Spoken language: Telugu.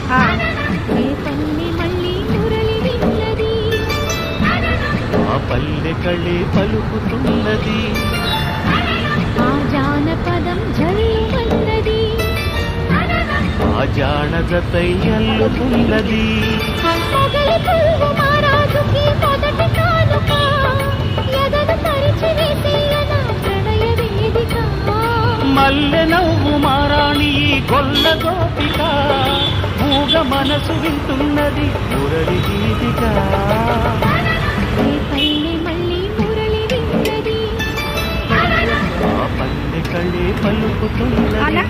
ఏ పల్లె మళ్ళీ మురళి విన్నది, ఆ పల్లె కళే పలుకుతున్నది, ఆ జానపదం జల్లుమన్నది, ఆ జానజతై అల్లుతున్నది. పగలి పువ్వు మహారాజుకి మొదటి కానుక, ఎదను పరిచి వేసేయన ప్రణయ వేదిక. మల్లె నవ్వు మారాణి గొల్ల గోపిక, మూగ మనసు వింటున్నది మురళి గీతిక. ఏ పల్లె మళ్ళీ మురళి విన్నది, ఆ పల్లె కళే పలుకుతున్నది.